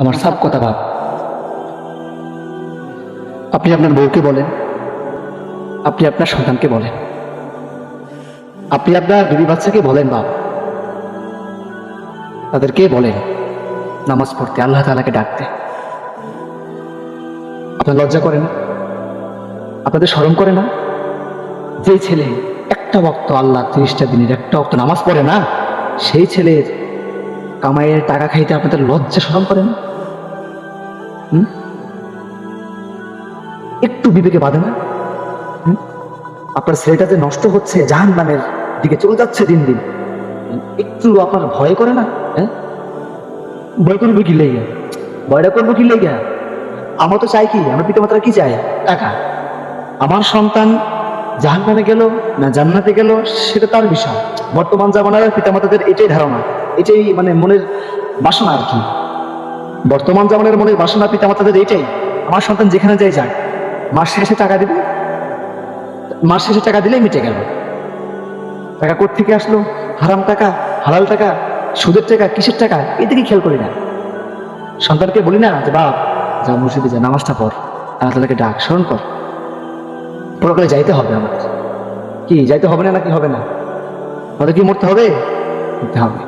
আমার সব কথা ভাব। আপনি আপনার বউকে বলেন, আপনি আপনার সন্তানকে বলেন, আপনি আপনার বিবি বাচ্চাকে বলেন, বাপ তাদেরকে বলেন নামাজ পড়তে, আল্লাহ তাআলাকে ডাকতে। আপনার লজ্জা করে না? আপনাদের শরম করে না? যে ছেলে একটা ওয়াক্ত আল্লাহ 30টা দিনের একটা ওয়াক্ত নামাজ পড়ে না, সেই ছেলের কামাইয়ের টাকা খাইতে আপনাদের লজ্জা শরম করে না? হুম? একটু বিবেকে বাঁধে না? হুম? আপনার ছেলেটা যে নষ্ট হচ্ছে, জাহান্নামের দিকে চলে যাচ্ছে দিন দিন, একটু আপনার ভয় করে না? হ্যাঁ, ভয় করবে কি লেগে? ভয়টা করবো কি লেগে? আমরা তো চাই কি, আমার পিতামাতারা কি চায়? টাকা। আমার সন্তান জাহান্নামে গেল না জান্নাতে গেল সেটা তার বিষয়। বর্তমান জামানার পিতামাতাদের এটাই ধারণা, এটাই মানে মনের বাসনা আর কি। বর্তমান জামানার মনের বাসনা পিতামাতাদের এইটাই, আমার সন্তান যেখানে যায় যাক, মাস শেষে টাকা দিবে, মাস শেষে টাকা দিলেই মিটে গেল। টাকা কোত্থেকে আসলো? হারাম টাকা, হালাল টাকা, সুদের টাকা, কিসের টাকা, এদিকে খেয়াল করি না। সন্তানকে বলি না যে বাপ যা মসজিদে যা, নামাজটা পড়, আল্লাহ তাআলাকে ডাক, স্মরণ কর, পরকালে যাইতে হবে আমাদের। কি যাইতে হবে না নাকি হবে না? আমাদের কি মরতে হবে? মরতে হবে।